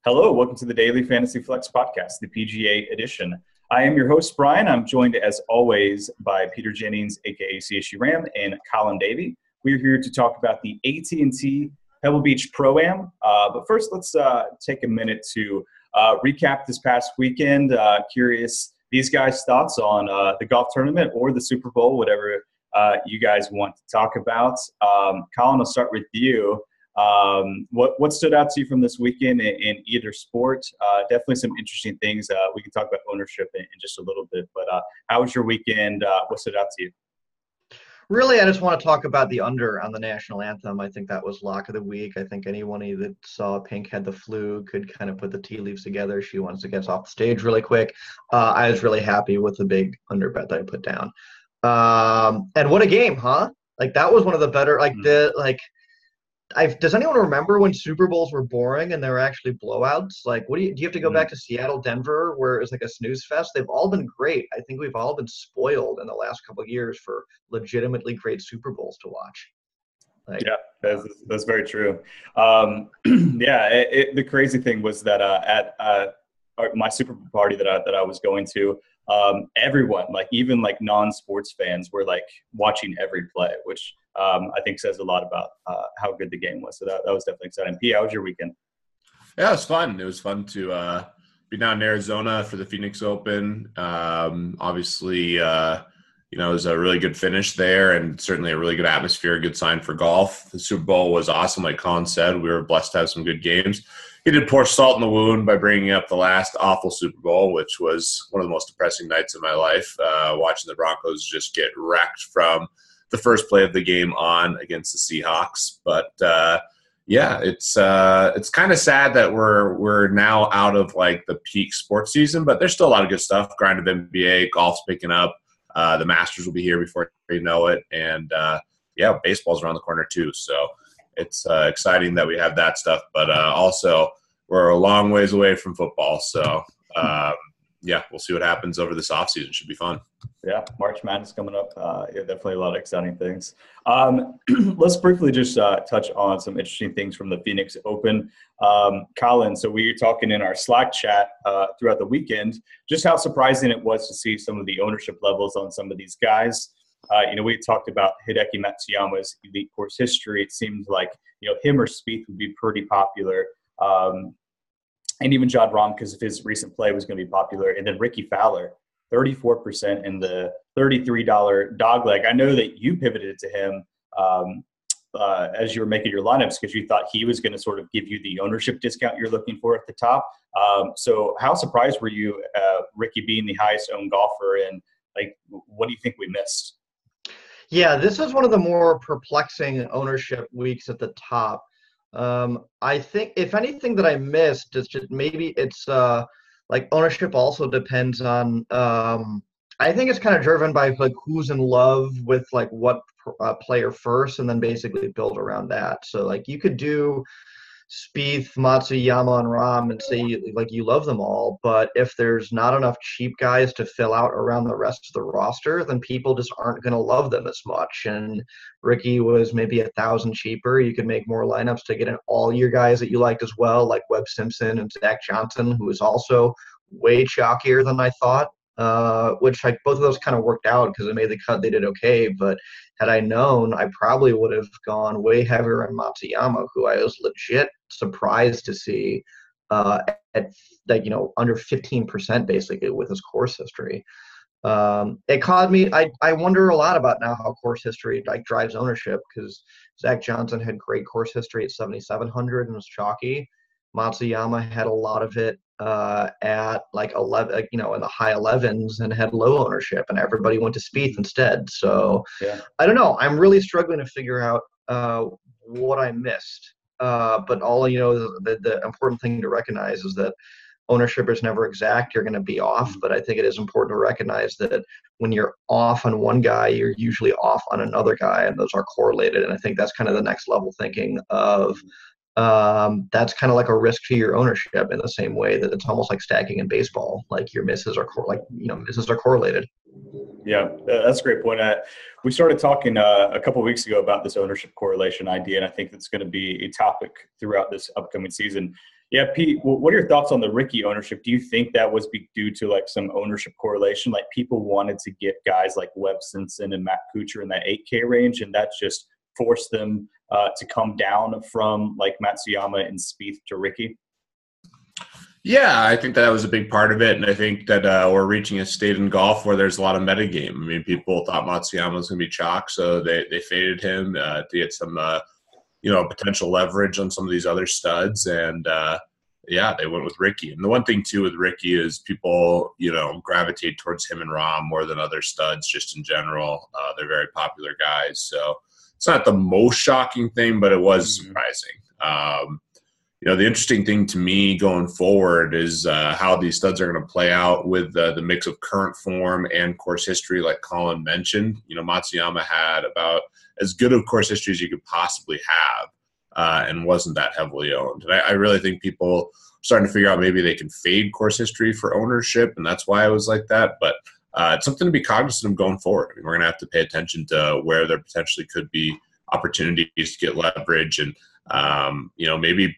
Hello, welcome to the Daily Fantasy Flex Podcast, the PGA edition. I am your host, Bryan. I'm joined, as always, by Peter Jennings, a.k.a. CSU Ram, and Colin Davey. We're here to talk about the AT&T Pebble Beach Pro-Am. But first, let's take a minute to recap this past weekend. Curious these guys' thoughts on the golf tournament or the Super Bowl, whatever you guys want to talk about. Colin, I'll start with you. What stood out to you from this weekend in either sport? Definitely some interesting things. We can talk about ownership in just a little bit, but how was your weekend? What stood out to you? Really, I just want to talk about the under on the national anthem. I think that was lock of the week. I think anyone that saw Pink had the flu could kind of put the tea leaves together. She wants to get off the stage really quick. I was really happy with the big under bet that I put down. And what a game, huh? Like that was one of the better, does anyone remember when Super Bowls were boring and they were actually blowouts? Like, do you have to go back to Seattle, Denver, where it was like a snooze fest? They've all been great. I think we've all been spoiled in the last couple of years for legitimately great Super Bowls to watch. Yeah, that's very true. The crazy thing was that at my Super Bowl party that I was going to, everyone, like even like non-sports fans, were like watching every play, which I think says a lot about how good the game was. So that was definitely exciting. P, how was your weekend? Yeah, it was fun. It was fun to be down in Arizona for the Phoenix Open. Obviously, it was a really good finish there and certainly a really good atmosphere, a good sign for golf. The Super Bowl was awesome. Like Colin said, we were blessed to have some good games. He did pour salt in the wound by bringing up the last awful Super Bowl, which was one of the most depressing nights of my life, watching the Broncos just get wrecked from the first play of the game on against the Seahawks. But it's kind of sad that we're now out of like the peak sports season, but there's still a lot of good stuff. Grind of NBA, golf's picking up. The Masters will be here before you know it. And baseball's around the corner too. So it's exciting that we have that stuff, but also we're a long ways away from football. So we'll see what happens over this offseason. Should be fun. Yeah, March Madness coming up. Definitely a lot of exciting things. Let's briefly just touch on some interesting things from the Phoenix Open. Colin, so we were talking in our Slack chat throughout the weekend, just how surprising it was to see some of the ownership levels on some of these guys. We talked about Hideki Matsuyama's elite course history. It seemed like, him or Spieth would be pretty popular. And even John Rahm, because of his recent play, was going to be popular. And then Ricky Fowler, 34% in the $33 dog leg. I know that you pivoted to him as you were making your lineups because you thought he was going to sort of give you the ownership discount you're looking for at the top. So how surprised were you, Ricky being the highest owned golfer? And, what do you think we missed? Yeah, this is one of the more perplexing ownership weeks at the top. I think if anything that I missed is just maybe it's ownership also depends on I think it's kind of driven by like who's in love with like what player first and then basically build around that. So like you could do Spieth, Matsuyama, and Rahm and say like you love them all, but if there's not enough cheap guys to fill out around the rest of the roster, then people just aren't going to love them as much. And Ricky was maybe 1,000 cheaper. You could make more lineups to get in all your guys that you liked as well, like Webb Simpson and Zach Johnson, who is also way chalkier than I thought. Which like both of those kind of worked out because they made the cut. They did okay, but had I known, I probably would have gone way heavier on Matsuyama, who I was legit surprised to see at under 15% basically with his course history. It caught me. I wonder a lot about now how course history like drives ownership because Zach Johnson had great course history at 7,700 and was chalky. Matsuyama had a lot of it at like 11, in the high 11s and had low ownership, and everybody went to Spieth instead. So yeah. I don't know. I'm really struggling to figure out what I missed. But all the important thing to recognize is that ownership is never exact. You're going to be off, but I think it is important to recognize that when you're off on one guy, you're usually off on another guy, and those are correlated. And I think that's kind of the next level thinking of that's kind of like a risk to your ownership in the same way that it's almost like stacking in baseball. Like your misses are misses are correlated. Yeah, that's a great point. We started talking a couple of weeks ago about this ownership correlation idea, and I think that's going to be a topic throughout this upcoming season. Yeah, Pete, what are your thoughts on the Ricky ownership? Do you think that was due to like some ownership correlation? Like people wanted to get guys like Webb Simpson and Matt Kuchar in that 8K range, and that just forced them to come down from like Matsuyama and Spieth to Ricky? Yeah, I think that was a big part of it, and I think that we're reaching a state in golf where there's a lot of metagame. I mean, people thought Matsuyama was going to be chalk, so they faded him to get some potential leverage on some of these other studs, and they went with Ricky. And the one thing too with Ricky is people gravitate towards him and Rahm more than other studs just in general. They're very popular guys, so it's not the most shocking thing, but it was surprising. The interesting thing to me going forward is how these studs are going to play out with the mix of current form and course history, like Colin mentioned. Matsuyama had about as good of course history as you could possibly have and wasn't that heavily owned. And I really think people are starting to figure out maybe they can fade course history for ownership, and that's why it was like that. But it's something to be cognizant of going forward. I mean, we're going to have to pay attention to where there potentially could be opportunities to get leverage and, maybe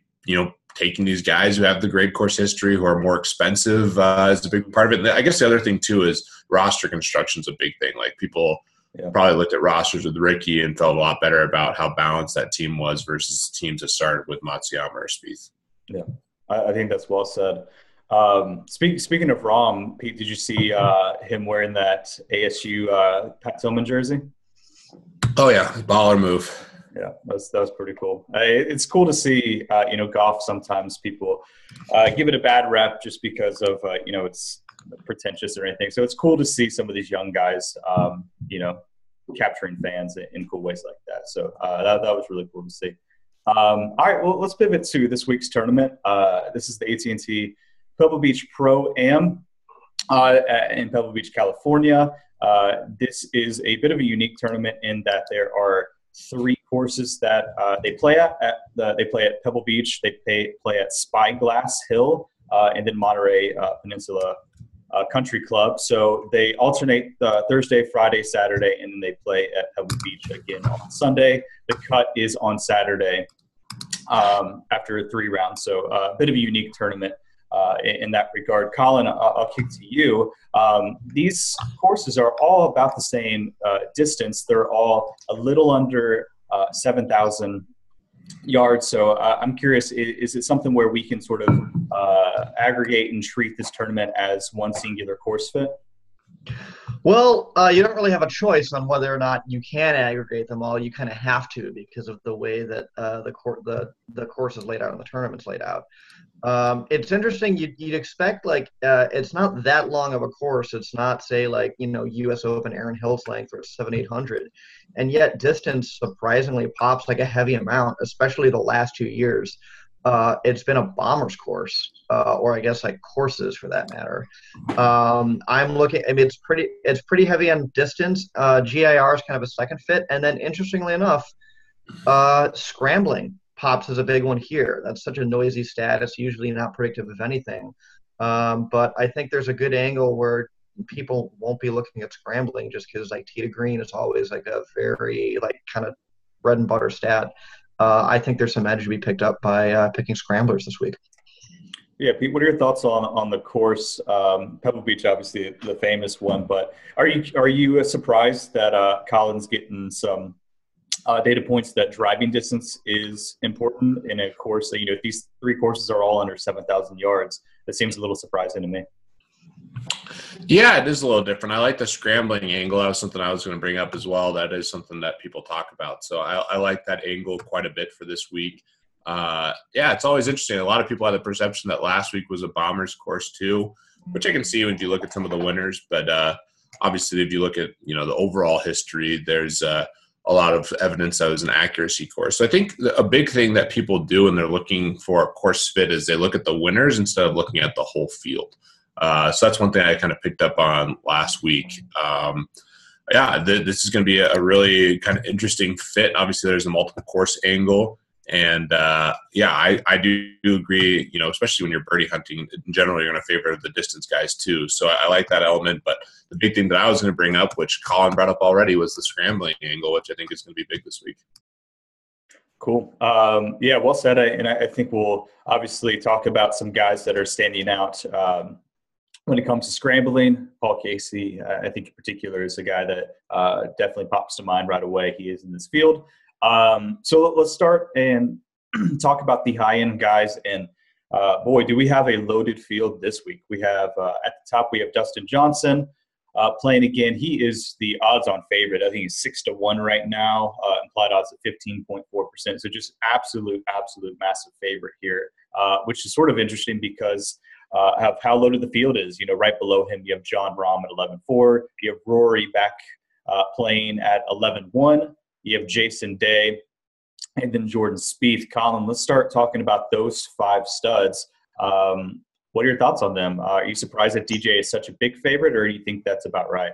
taking these guys who have the great course history, who are more expensive is a big part of it. And I guess the other thing too is roster construction is a big thing. Like people probably looked at rosters with Ricky and felt a lot better about how balanced that team was versus teams that started with Matsuyama or Spieth. Yeah, I think that's well said. Speaking of Rahm, Pete, did you see him wearing that ASU Pat Tillman jersey? Oh yeah, baller move. Yeah, that was pretty cool. It's cool to see, golf. Sometimes people give it a bad rep just because of, it's pretentious or anything. So it's cool to see some of these young guys, capturing fans in cool ways like that. So that was really cool to see. All right, well, let's pivot to this week's tournament. This is the AT&T Pebble Beach Pro-Am in Pebble Beach, California. This is a bit of a unique tournament in that there are 3 courses that they play at. They play at Pebble Beach, they play at Spyglass Hill, and then Monterey Peninsula Country Club. So they alternate Thursday, Friday, Saturday, and then they play at Pebble Beach again on Sunday. The cut is on Saturday after 3 rounds. So a bit of a unique tournament in that regard. Colin, I'll kick to you. These courses are all about the same distance. They're all a little under 7,000 yards. So I'm curious, is it something where we can sort of aggregate and treat this tournament as one singular course fit? Well, you don't really have a choice on whether or not you can aggregate them all. You kind of have to because of the way that the course is laid out and the tournament's laid out. It's interesting. You'd expect it's not that long of a course. It's not say U.S. Open Aaron Hill's length or 700-800, and yet distance surprisingly pops like a heavy amount, especially the last 2 years. It's been a bomber's course, or I guess courses for that matter. I'm looking. I mean, it's pretty heavy on distance. GIR is kind of a second fit, and then interestingly enough, scrambling pops is a big one here. That's such a noisy stat. It's usually not predictive of anything, but I think there's a good angle where people won't be looking at scrambling just because tee to green is always a very kind of bread and butter stat. I think there's some edge to be picked up by picking scramblers this week. Yeah, Pete, what are your thoughts on the course? Pebble Beach, obviously the famous one, but are you surprised that Colin's getting some data points that driving distance is important in a course that, if these 3 courses are all under 7,000 yards, that seems a little surprising to me. Yeah, it is a little different. I like the scrambling angle. That was something I was going to bring up as well. That is something that people talk about. So I like that angle quite a bit for this week. It's always interesting. A lot of people had the perception that last week was a bomber's course too, which I can see when you look at some of the winners. But obviously, if you look at the overall history, there's a lot of evidence that it was an accuracy course. So I think a big thing that people do when they're looking for a course fit is they look at the winners instead of looking at the whole field. So that's one thing I kind of picked up on last week. This is going to be a really kind of interesting fit. Obviously, there's a multiple course angle. And, I do agree, especially when you're birdie hunting, in general, you're going to favor the distance guys too. So I like that element. But the big thing that I was going to bring up, which Colin brought up already, was the scrambling angle, which I think is going to be big this week. Cool. Yeah, well said. I think we'll obviously talk about some guys that are standing out when it comes to scrambling. Paul Casey, I think in particular, is a guy that definitely pops to mind right away. He is in this field. So let's start and talk about the high-end guys. And boy, do we have a loaded field this week. We have at the top, we have Dustin Johnson playing again. He is the odds-on favorite. I think he's 6-1 right now. Implied odds at 15.4%. So just absolute massive favorite here, which is sort of interesting because of how loaded the field is. Right below him, you have John Rahm at 11-4. You have Rory back playing at 11-1. You have Jason Day, and then Jordan Spieth. Colin, let's start talking about those 5 studs. What are your thoughts on them? Are you surprised that DJ is such a big favorite, or do you think that's about right?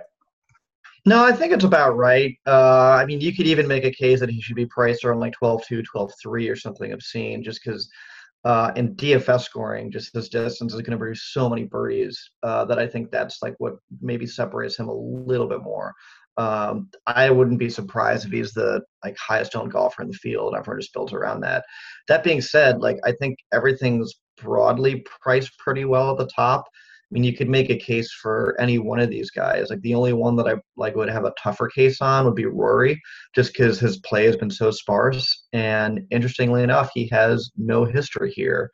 No, I think it's about right. I mean, you could even make a case that he should be priced around like 12-2, 12-3 or something obscene, just because in DFS scoring, just his distance is going to produce so many birdies that I think that's like what maybe separates him a little bit more. I wouldn't be surprised if he's the highest owned golfer in the field. Everyone just built around that. That being said, I think everything's broadly priced pretty well at the top. I mean, you could make a case for any one of these guys. The only one that I would have a tougher case on would be Rory, just because his play has been so sparse. And interestingly enough, he has no history here,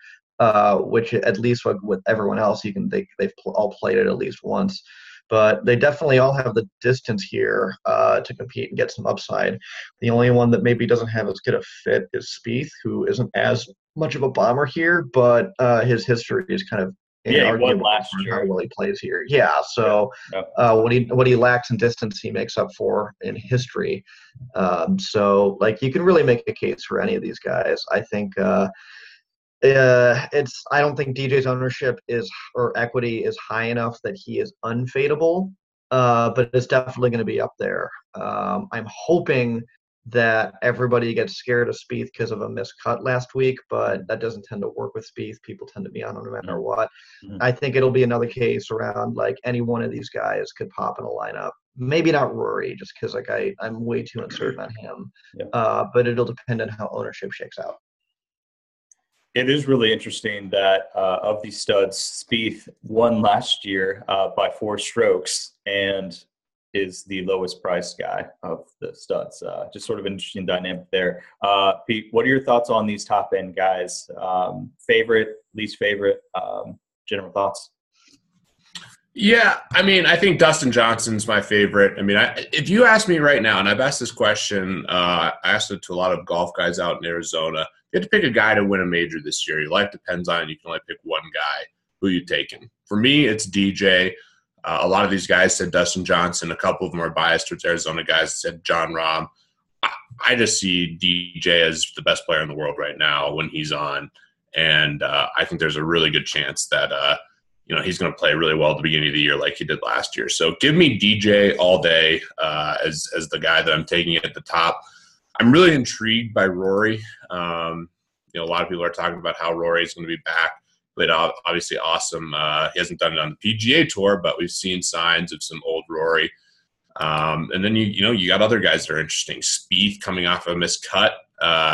which at least with everyone else, they've all played it at least once. But they definitely all have the distance here to compete and get some upside. The only one that maybe doesn't have as good a fit is Spieth, who isn't as much of a bomber here, but his history is kind of he won last year. How well he plays here. Yeah, so what he lacks in distance, he makes up for in history. So you can really make a case for any of these guys. I think I don't think DJ's ownership or equity is high enough that he is unfadable, but it's definitely going to be up there. I'm hoping that everybody gets scared of Spieth because of a missed cut last week, but that doesn't tend to work with Spieth. People tend to be on him no matter what. Mm-hmm. I think it'll be another case around any one of these guys could pop in a lineup. Maybe not Rory, just because I'm way too uncertain on him. Yeah. But it'll depend on how ownership shakes out. It is really interesting that of these studs, Spieth won last year by 4 strokes and is the lowest priced guy of the studs. Just sort of an interesting dynamic there. Pete, what are your thoughts on these top end guys? Favorite, least favorite, general thoughts? Yeah, I mean, I think Dustin Johnson's my favorite. I mean, if you ask me right now, and I've asked this question, I asked it to a lot of golf guys out in Arizona. You have to pick a guy to win a major this year. Your life depends on it. You can only pick one guy. Who you taking? For me, it's DJ. A lot of these guys said Dustin Johnson. A couple of them are biased towards Arizona guys that said John Rahm. I just see DJ as the best player in the world right now when he's on. And I think there's a really good chance that he's going to play really well at the beginning of the year like he did last year. So give me DJ all day as the guy that I'm taking at the top. I'm really intrigued by Rory. A lot of people are talking about how Rory is going to be back. But obviously awesome. He hasn't done it on the PGA Tour, but we've seen signs of some old Rory. And then you got other guys that are interesting. Spieth coming off a missed cut.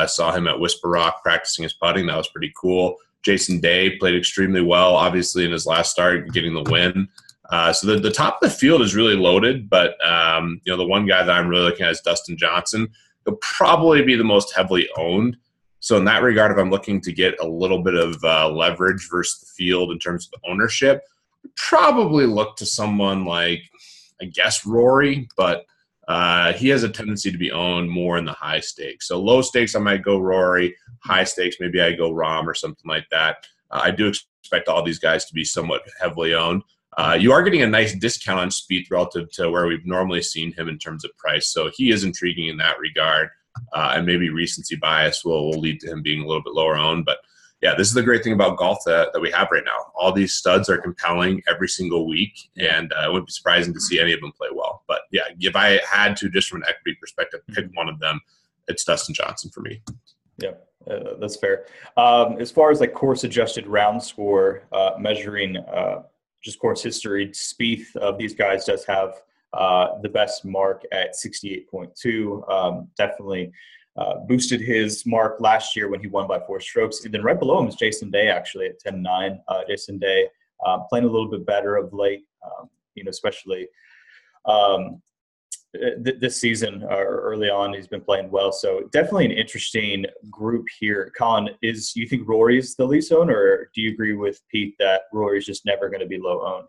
Saw him at Whisper Rock practicing his putting. That was pretty cool. Jason Day played extremely well, obviously in his last start, getting the win. So the top of the field is really loaded. But the one guy that I'm really looking at is Dustin Johnson. He'll probably be the most heavily owned. So in that regard, if I'm looking to get a little bit of leverage versus the field in terms of ownership, probably look to someone like, I guess, Rory, but he has a tendency to be owned more in the high stakes. So low stakes, I might go Rory. High stakes, maybe I go Rahm or something like that. I do expect all these guys to be somewhat heavily owned. You are getting a nice discount on Spieth relative to where we've normally seen him in terms of price. So he is intriguing in that regard. And maybe recency bias will lead to him being a little bit lower owned. But, yeah, this is the great thing about golf that we have right now. All these studs are compelling every single week, and it wouldn't be surprising to see any of them play well. But, yeah, if I had to, just from an equity perspective, pick one of them, it's Dustin Johnson for me. Yeah, that's fair. As far as course-adjusted round score, measuring just course history, Spieth of these guys does have the best mark at 68.2. Definitely boosted his mark last year when he won by 4 strokes. And then right below him is Jason Day, actually, at 10-9. Jason Day playing a little bit better of late, especially this season or early on. He's been playing well. So definitely an interesting group here. Colin, you think Rory's the least owned, or do you agree with Pete that Rory's just never going to be low owned?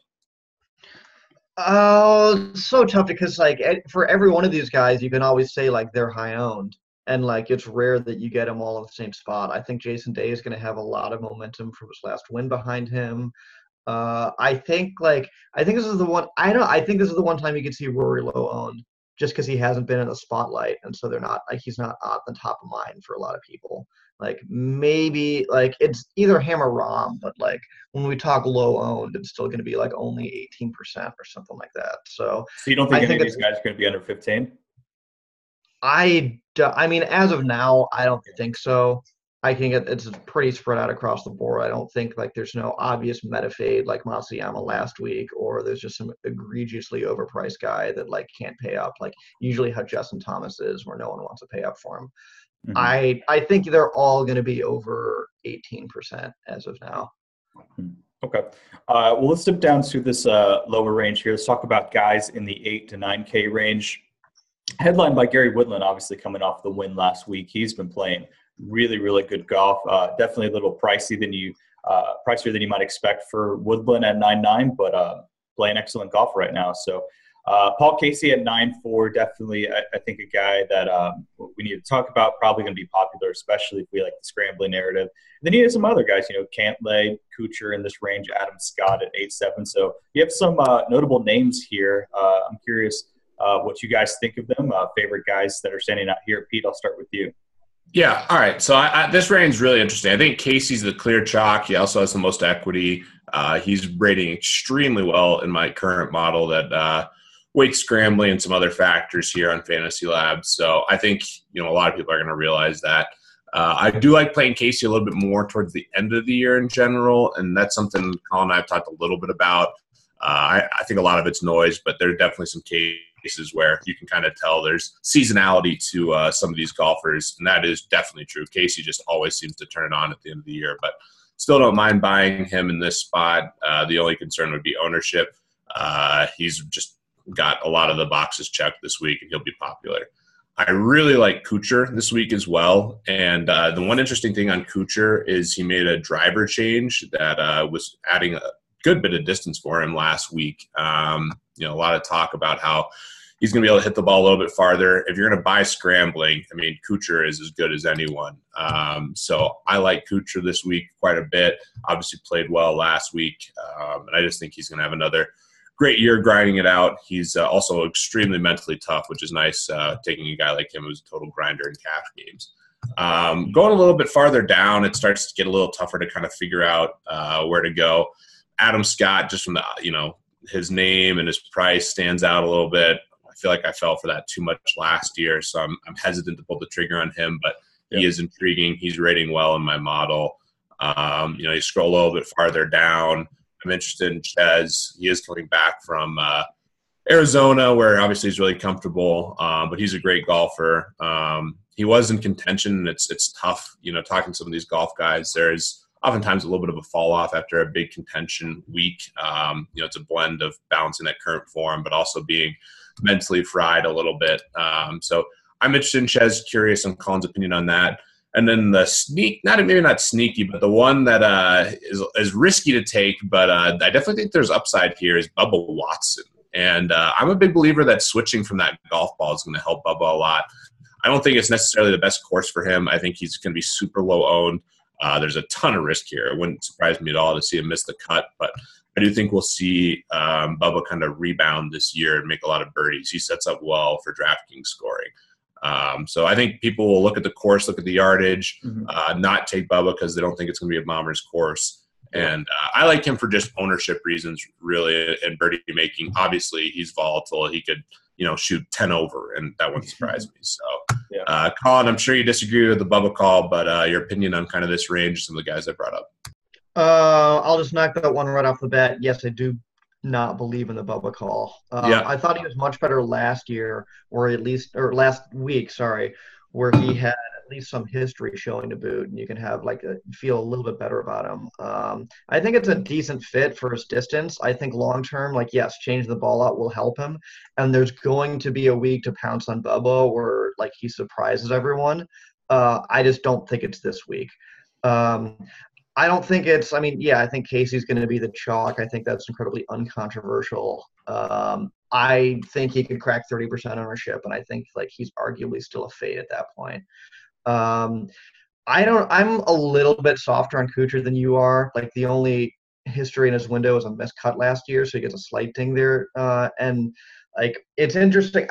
Oh, so tough because for every one of these guys, you can always say they're high owned, and it's rare that you get them all in the same spot. I think Jason Day is going to have a lot of momentum from his last win behind him. I think this is the one. I think this is the one time you could see Rory low owned, just because he hasn't been in the spotlight, and so they're not he's not at the top of mind for a lot of people. Maybe it's either him or Rahm, but when we talk low owned, it's still going to be only 18% or something like that. So you don't think any of these guys are going to be under 15? I mean, as of now, I don't think so. I think it's pretty spread out across the board. I don't think there's no obvious meta fade like Matsuyama last week, or there's just some egregiously overpriced guy that can't pay up, usually how Justin Thomas is, where no one wants to pay up for him. Mm-hmm. I think they're all going to be over 18% as of now. Okay. Well, let's dip down to this lower range here. Let's talk about guys in the 8 to 9K range. Headlined by Gary Woodland, obviously coming off the win last week. He's been playing really, really good golf. Definitely a little pricier than you might expect for Woodland at 9-9, but playing excellent golf right now. So Paul Casey at 9-4, definitely I think a guy that we need to talk about. Probably going to be popular, especially if we like the scrambling narrative. And then you have some other guys, Cantlay, Kuchar in this range, Adam Scott at 8-7. So you have some notable names here. I'm curious what you guys think of them. Favorite guys that are standing out here. Pete, I'll start with you. Yeah. All right. So this range is really interesting. I think Casey's the clear chalk. He also has the most equity. He's rating extremely well in my current model that weight scrambling and some other factors here on Fantasy Labs. So I think, a lot of people are going to realize that. I do like playing Casey a little bit more towards the end of the year in general. And that's something Colin and I have talked a little bit about. I think a lot of it's noise, but there are definitely some cases where you can kind of tell there's seasonality to some of these golfers, and that is definitely true. Casey just always seems to turn it on at the end of the year, but still don't mind buying him in this spot. The only concern would be ownership. He's just got a lot of the boxes checked this week, and he'll be popular. I really like Kuchar this week as well, and the one interesting thing on Kuchar is he made a driver change that was adding a good bit of distance for him last week. A lot of talk about how he's going to be able to hit the ball a little bit farther. If you're going to buy scrambling, Kuchar is as good as anyone. So I like Kuchar this week quite a bit. Obviously played well last week, and I just think he's going to have another great year grinding it out. He's also extremely mentally tough, which is nice, taking a guy like him who's a total grinder in cash games. Going a little bit farther down, it starts to get a little tougher to kind of figure out where to go. Adam Scott, just from the, his name and his price stands out a little bit. I feel like I fell for that too much last year, so I'm hesitant to pull the trigger on him, but he is intriguing. He's rating well in my model. You scroll a little bit farther down. I'm interested in Ches. He is coming back from Arizona, where obviously he's really comfortable, but he's a great golfer. He was in contention, and it's tough, talking to some of these golf guys. There's oftentimes a little bit of a fall off after a big contention week. It's a blend of balancing that current form, but also being mentally fried a little bit. So I'm interested in Ches, curious on Colin's opinion on that. And then the maybe not sneaky, but the one that is risky to take, but I definitely think there's upside here is Bubba Watson. And I'm a big believer that switching from that golf ball is going to help Bubba a lot. I don't think it's necessarily the best course for him. I think he's going to be super low owned. There's a ton of risk here. It wouldn't surprise me at all to see him miss the cut, but I do think we'll see Bubba kind of rebound this year and make a lot of birdies. He sets up well for DraftKings scoring. So I think people will look at the course, look at the yardage, not take Bubba because they don't think it's going to be a bomber's course. And I like him for just ownership reasons, really, and birdie making. Obviously, he's volatile. He could, shoot 10 over, and that wouldn't surprise me. So, Colin, I'm sure you disagree with the Bubba call, but your opinion on kind of this range, some of the guys I brought up. I'll just knock that one right off the bat. Yes, I do not believe in the Bubba call. I thought he was much better last week, where he had at least some history showing to boot, and you can have feel a little bit better about him. I think it's a decent fit for his distance. I think long term, yes, changing the ball out will help him, and there's going to be a week to pounce on Bubba where he surprises everyone. I just don't think it's this week. I don't think it's. I mean, yeah, I think Casey's going to be the chalk. I think that's incredibly uncontroversial. I think he could crack 30% ownership, and I think he's arguably still a fade at that point. I'm a little bit softer on Kuchar than you are. The only history in his window is a missed cut last year, so he gets a slight ding there. And it's interesting.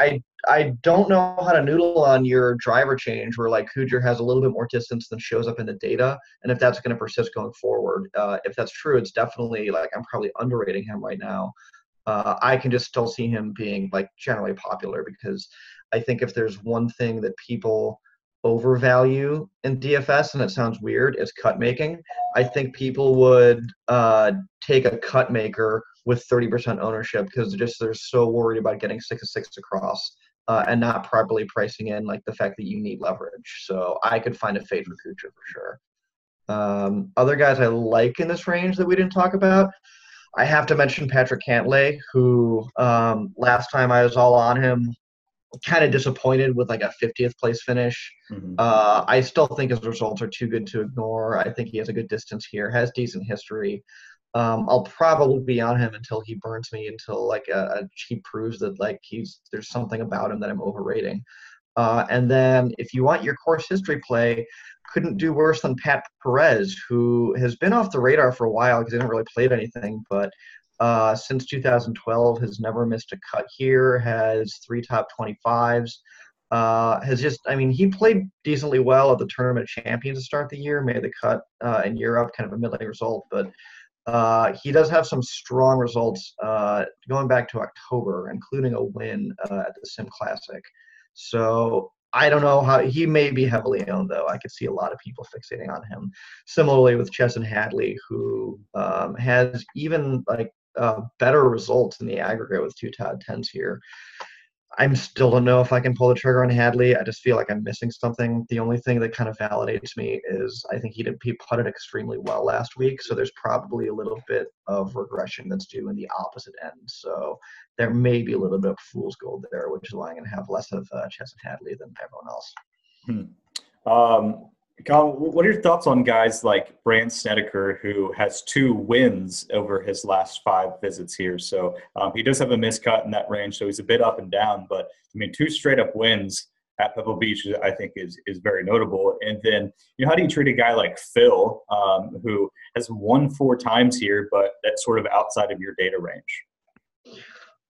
I don't know how to noodle on your driver change where Kuchar has a little bit more distance than shows up in the data, and if that's going to persist going forward. If that's true, it's definitely I'm probably underrating him right now. I can just still see him being generally popular, because I think if there's one thing that people overvalue in DFS, and it sounds weird, is cut making. I think people would take a cut maker with 30% ownership because they're so worried about getting 6 of 6 across and not properly pricing in the fact that you need leverage. So I could find a fade for Kuchar for sure. Other guys I like in this range that we didn't talk about, I have to mention Patrick Cantlay, who last time I was all on him, kind of disappointed with a 50th place finish. Mm-hmm. I still think his results are too good to ignore. I think he has a good distance here, has decent history. I'll probably be on him until he burns me, until he proves that there's something about him that I'm overrating. And then if you want your course history play, couldn't do worse than Pat Perez, who has been off the radar for a while because he hasn't really played anything, but since 2012 has never missed a cut here, has 3 top 25s, he played decently well at the Tournament of Champions to start the year, made the cut in Europe, kind of a middling result, but he does have some strong results going back to October, including a win at the Sim Classic. So I don't know how he may be heavily owned, though. I could see a lot of people fixating on him. Similarly with Chesson Hadley, who has even better results in the aggregate with 2 top 10s here. I still don't know if I can pull the trigger on Hadley. I just feel like I'm missing something. The only thing that kind of validates me is I think he putted extremely well last week, so there's probably a little bit of regression that's due in the opposite end. So there may be a little bit of fool's gold there, which is why I'm going to have less of Chesson Hadley than everyone else. Colin, what are your thoughts on guys like Bryan Snedeker, who has 2 wins over his last 5 visits here? So he does have a miscut in that range, so he's a bit up and down. But, 2 straight-up wins at Pebble Beach, I think, is very notable. And then, how do you treat a guy like Phil, who has won 4 times here, but that's sort of outside of your data range?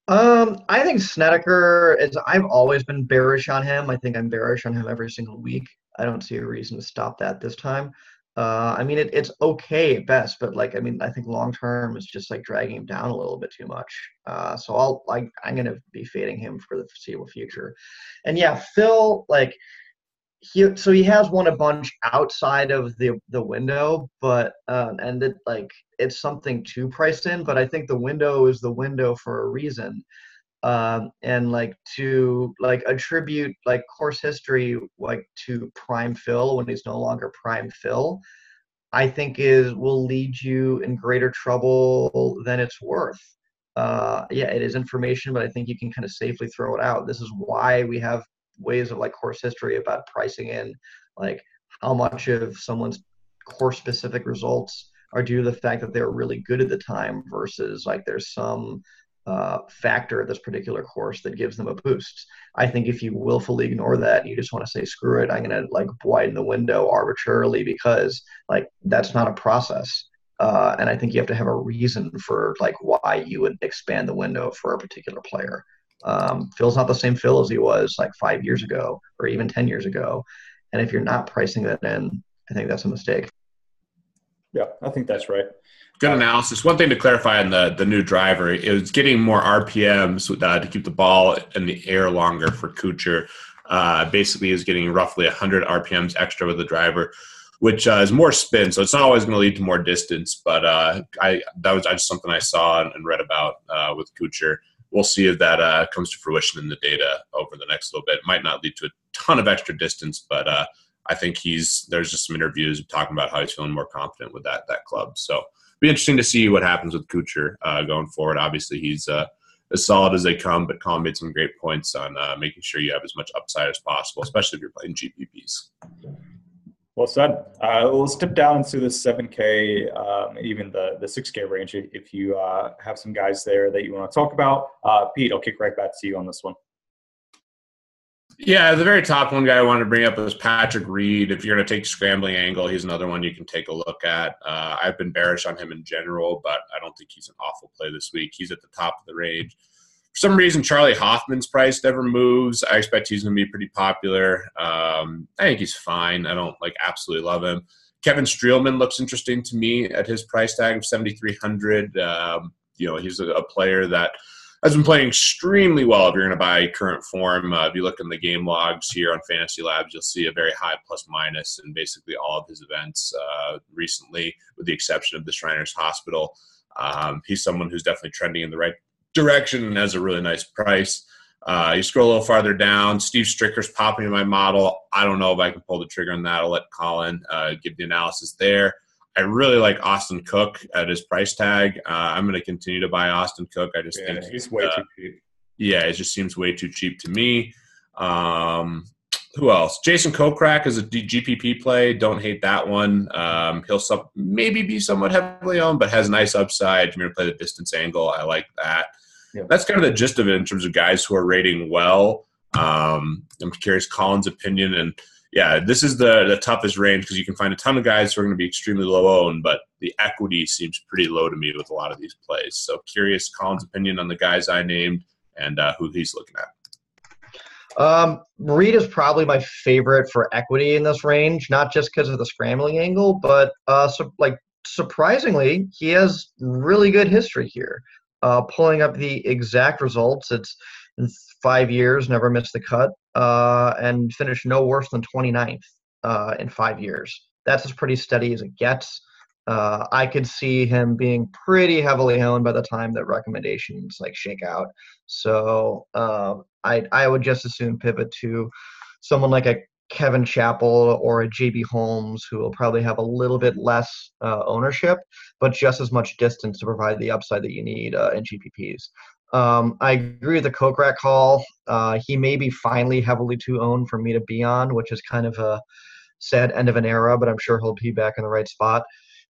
I think Snedeker I've always been bearish on him. I think I'm bearish on him every single week. I don't see a reason to stop that this time. It's okay at best, but I think long term is just dragging him down a little bit too much. So I'm going to be fading him for the foreseeable future. And yeah, Phil, he has won a bunch outside of the window, but it's something to price in, but I think the window is the window for a reason. And to attribute course history to prime Phil when he's no longer prime Phil, I think will lead you in greater trouble than it's worth. It is information, but I think you can kind of safely throw it out. This is why we have ways of course history about pricing in how much of someone's course specific results are due to the fact that they're really good at the time versus there's some factor at this particular course that gives them a boost. I think if you willfully ignore that, you just want to say, screw it, I'm going to widen the window arbitrarily because that's not a process. And I think you have to have a reason for why you would expand the window for a particular player. Phil's not the same Phil as he was 5 years ago or even 10 years ago. And if you're not pricing that in, I think that's a mistake. Yeah, I think that's right. Good analysis. One thing to clarify on the new driver is getting more RPMs to keep the ball in the air longer for Kuchar. Basically is getting roughly 100 RPMs extra with the driver, which is more spin. So it's not always going to lead to more distance, but that was just something I saw and read about with Kuchar. we'll see if that comes to fruition in the data over the next little bit. It might not lead to a ton of extra distance, but I think there's just some interviews talking about how he's feeling more confident with that club. So it'll be interesting to see what happens with Kuchar going forward. Obviously, he's as solid as they come, but Colin made some great points on making sure you have as much upside as possible, especially if you're playing GPPs. Well said. We'll step down into the 7K, even the 6K range if you have some guys there that you want to talk about. Pete, I'll kick right back to you on this one. Yeah, the very top one guy I wanted to bring up was Patrick Reed. If you're going to take scrambling angle, he's another one you can take a look at. I've been bearish on him in general, but I don't think he's an awful play this week. He's at the top of the range. For some reason, Charlie Hoffman's price never moves. I expect he's going to be pretty popular. I think he's fine. I don't absolutely love him. Kevin Streelman looks interesting to me at his price tag of $7,300. He's a player that has been playing extremely well if you're going to buy current form. If you look in the game logs here on Fantasy Labs, you'll see a very high plus-minus in basically all of his events recently, with the exception of the Shriners Hospital. He's someone who's definitely trending in the right direction and has a really nice price. You scroll a little farther down, Steve Stricker's popping in my model. I don't know if I can pull the trigger on that. I'll let Colin give the analysis there. I really like Austin Cook at his price tag. I'm going to continue to buy Austin Cook. I just think he's way too cheap. Yeah, it just seems way too cheap to me. Who else? Jason Kokrak is a GPP play. Don't hate that one. He'll maybe be somewhat heavily owned, but has a nice upside. You're going to play the distance angle. I like that. Yeah. That's kind of the gist of it in terms of guys who are rating well. I'm curious Colin's opinion. And, yeah, this is the toughest range because you can find a ton of guys who are going to be extremely low owned, but the equity seems pretty low to me with a lot of these plays. So curious Colin's opinion on the guys I named and who he's looking at. Reed is probably my favorite for equity in this range, not just because of the scrambling angle, but surprisingly, he has really good history here. Pulling up the exact results, it's in 5 years, never missed the cut, and finished no worse than 29th in 5 years. That's as pretty steady as it gets. I could see him being pretty heavily owned by the time that recommendations shake out. So I would just as soon pivot to someone like a Kevin Chappell or a JB Holmes, who will probably have a little bit less ownership, but just as much distance to provide the upside that you need in GPPs. I agree with the Kokrak call. He may be finally heavily too owned for me to be on, which is kind of a sad end of an era, but I'm sure he'll be back in the right spot.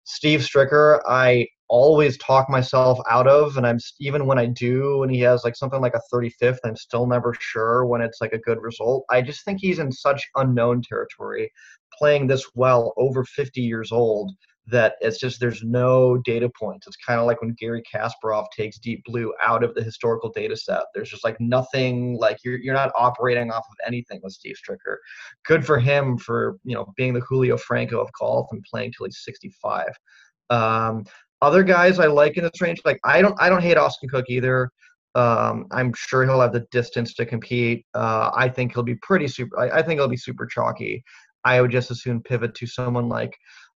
Steve Stricker, I always talk myself out of, and even when I do, and he has something like a 35th, I'm still never sure when it's a good result. I just think he's in such unknown territory, playing this well over 50 years old, that it's just there's no data points. It's kind of like when Gary Kasparov takes Deep Blue out of the historical data set. There's just nothing, you're not operating off of anything with Steve Stricker. Good for him for being the Julio Franco of golf and playing till he's 65. Other guys I like in this range, I don't hate Austin Cook either. I'm sure he'll have the distance to compete. I think he'll be I think he'll be super chalky. I would just as soon pivot to someone like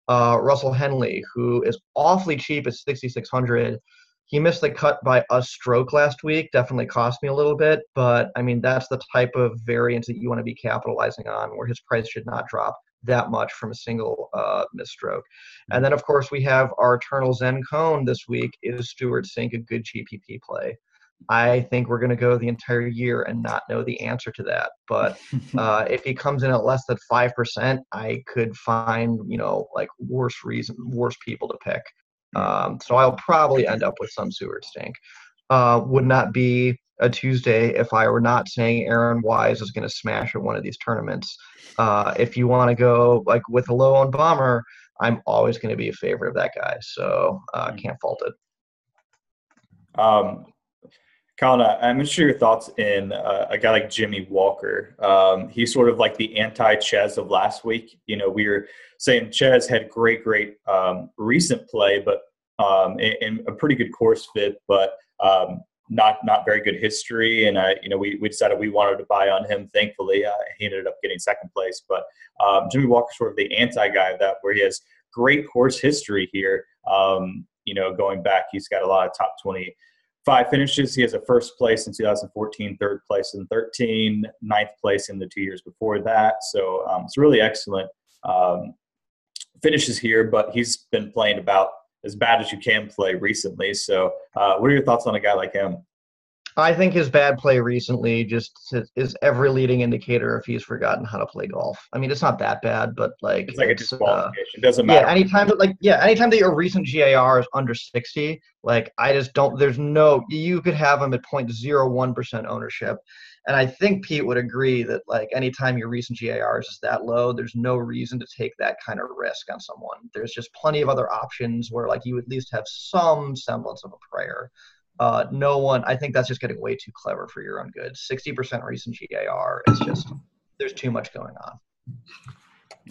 Russell Henley, who is awfully cheap at 6,600. He missed the cut by a stroke last week. Definitely cost me a little bit, but that's the type of variance that you want to be capitalizing on, where his price should not drop that much from a single misstroke. And then, of course, we have our eternal Zen Cone this week. Is Stuart Sink a good GPP play? I think we're going to go the entire year and not know the answer to that. But if he comes in at less than 5%, I could find, worse people to pick. So I'll probably end up with some Seward stink. Would not be a Tuesday if I were not saying Aaron Wise is going to smash at one of these tournaments. If you want to go with a low on bomber, I'm always going to be a favorite of that guy. So can't fault it. Colin, I'm interested in your thoughts in a guy like Jimmy Walker. He's sort of like the anti-Chez of last week. We were saying Chez had great recent play, but in a pretty good course fit, but not very good history. And we decided we wanted to buy on him. Thankfully, he ended up getting second place. But Jimmy Walker's sort of the anti-guy of that, where he has great course history here. Going back, he's got a lot of top 20 5 finishes. He has a first place in 2014, third place in 13, ninth place in the 2 years before that. So it's really excellent finishes here, but he's been playing about as bad as you can play recently. So what are your thoughts on a guy like him? I think his bad play recently just is every leading indicator if he's forgotten how to play golf. I mean, it's not that bad, but like it's like a disqualification. It doesn't matter. Anytime that your recent GAR is under 60, like I just don't. There's no. You could have him at 0.01% ownership, and I think Pete would agree that like anytime your recent GAR is that low, there's no reason to take that kind of risk on someone. There's just plenty of other options where like you at least have some semblance of a prayer. No one, I think that's just getting way too clever for your own good. 60% recent GAR is just, there's too much going on.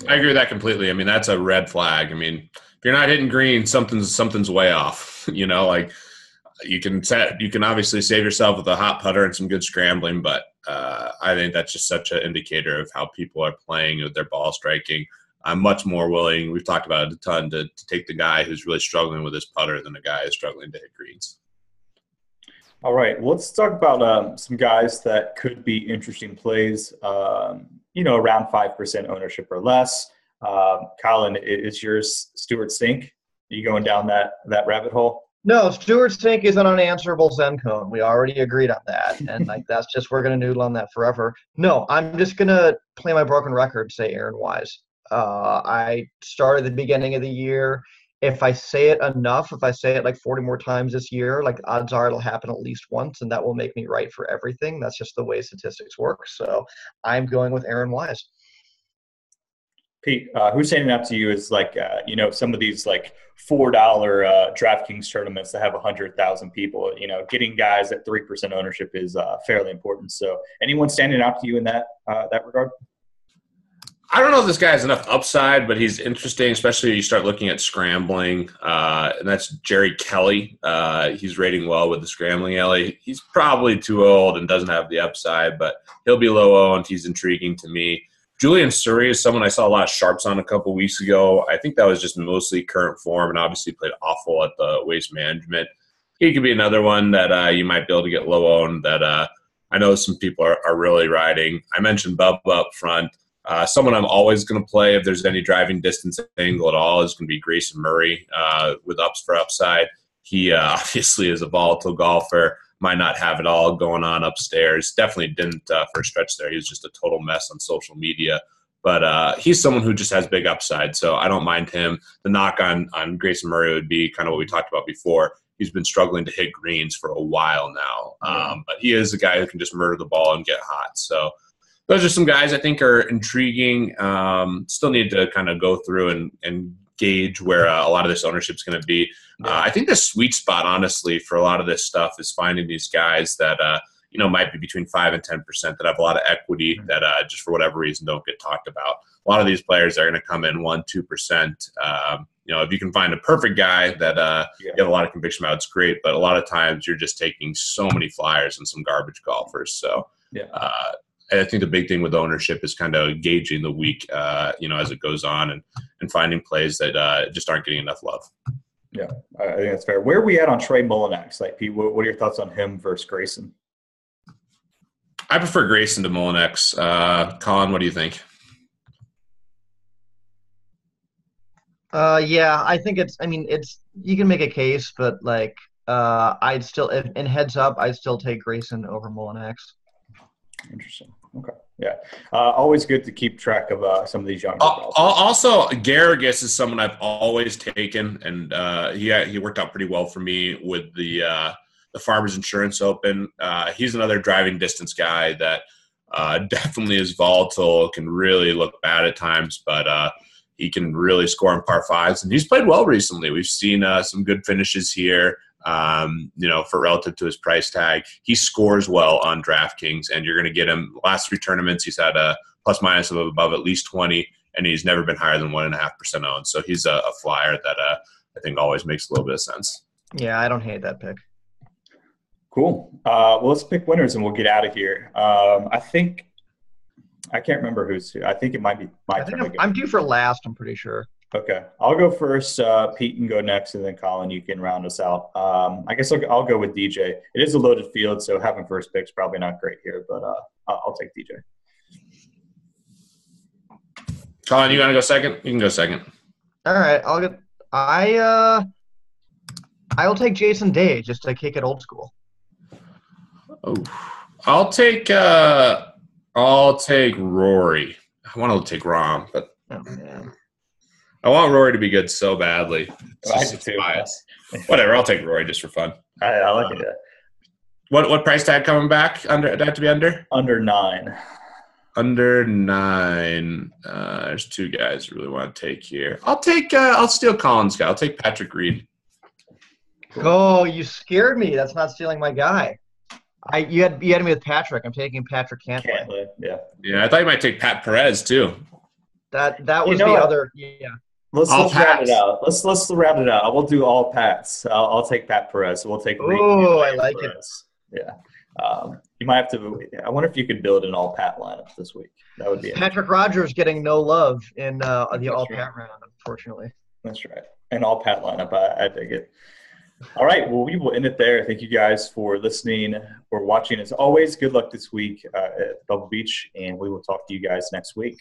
I agree with that completely. I mean, that's a red flag. I mean, if you're not hitting green, something's way off. You know, like you can obviously save yourself with a hot putter and some good scrambling, but I think that's just such an indicator of how people are playing with their ball striking. I'm much more willing, we've talked about it a ton, to take the guy who's really struggling with his putter than the guy who's struggling to hit greens. All right, let's talk about some guys that could be interesting plays, around 5% ownership or less. Colin, is yours Stuart Sink? Are you going down that rabbit hole? No, Stuart Sink is an unanswerable Zen cone. We already agreed on that, and like that's just we're going to noodle on that forever. No, I'm just going to play my broken record, say Aaron Wise. I started the beginning of the year. If I say it enough, if I say it like 40 more times this year, like odds are it'll happen at least once, and that will make me right for everything. That's just the way statistics work. So I'm going with Aaron Wise. Pete, who's standing out to you is like, some of these like $4 DraftKings tournaments that have 100,000 people, getting guys at 3% ownership is fairly important. So anyone standing out to you in that regard? I don't know if this guy has enough upside, but he's interesting, especially when you start looking at scrambling. And that's Jerry Kelly. He's rating well with the scrambling alley. He's probably too old and doesn't have the upside, but he'll be low owned. He's intriguing to me. Julian Surrey is someone I saw a lot of sharps on a couple weeks ago. I think that was just mostly current form and obviously played awful at the Waste Management. He could be another one that you might be able to get low owned that I know some people are really riding. I mentioned Bubba up front. Someone I'm always going to play if there's any driving distance angle at all is going to be Grayson Murray with ups for upside. He obviously is a volatile golfer, might not have it all going on upstairs. Definitely didn't for a stretch there. He was just a total mess on social media. But he's someone who just has big upside, so I don't mind him. The knock on Grayson Murray would be kind of what we talked about before. He's been struggling to hit greens for a while now. But he is a guy who can just murder the ball and get hot. So those are some guys I think are intriguing. Still need to kind of go through and gauge where a lot of this ownership is going to be. I think the sweet spot, honestly, for a lot of this stuff is finding these guys that might be between 5 and 10% that have a lot of equity that just for whatever reason don't get talked about. A lot of these players are going to come in 1-2%. If you can find a perfect guy that you have a lot of conviction about, it's great. But a lot of times you're just taking so many flyers and some garbage golfers. So I think the big thing with ownership is kind of gauging the week, as it goes on and finding plays that just aren't getting enough love. Yeah, I think that's fair. Where are we at on Trey Mullinax? Like, Pete, what are your thoughts on him versus Grayson? I prefer Grayson to Mullinax. Colin, what do you think? I think you can make a case, but like, I'd still, in heads up, I'd still take Grayson over Mullinax. Interesting. Okay. Yeah. Always good to keep track of some of these younger golfers. Also, Garrigus is someone I've always taken, and he worked out pretty well for me with the Farmers Insurance Open. He's another driving distance guy that definitely is volatile, can really look bad at times, but he can really score on par fives, and he's played well recently. We've seen some good finishes here. For relative to his price tag, he scores well on DraftKings, and you're going to get him. Last 3 tournaments, he's had a plus minus of above at least 20, and he's never been higher than 1.5% owned. So he's a flyer that I think always makes a little bit of sense. Yeah, I don't hate that pick. Cool. Well, let's pick winners, and we'll get out of here. I can't remember who's. I think it might be my turn. I'm due for last. I'm pretty sure. Okay, I'll go first. Pete can go next, and then Colin, you can round us out. I guess I'll go with DJ. It is a loaded field, so having first pick's probably not great here, but I'll take DJ. Colin, you gonna go second? You can go second. All right, I'll take Jason Day just to kick it old school. Oh, I'll take Rory. I want to take Rahm, but I want Rory to be good so badly. It's bias. Whatever, I'll take Rory just for fun. I like it. Yeah. What price tag coming back? Under? Do I have to be under? Under 9. Under 9. There's 2 guys I really want to take here. I'll steal Colin's guy. I'll take Patrick Reed. Oh, you scared me. That's not stealing my guy. You had me with Patrick. I'm taking Patrick Cantlay. Yeah, I thought you might take Pat Perez too. That was the other. Yeah. Let's round it out. Let's round it out. We'll do all Pats. I'll take Pat Perez. We'll take. Oh, I like Perez. It. Yeah. You might have to. I wonder if you could build an all Pat lineup this week. That would be Patrick Rogers getting no love in the all Pat round, unfortunately. That's right. An all Pat lineup. I dig it. All right. Well, we will end it there. Thank you guys for listening or watching. As always, good luck this week at Pebble Beach, and we will talk to you guys next week.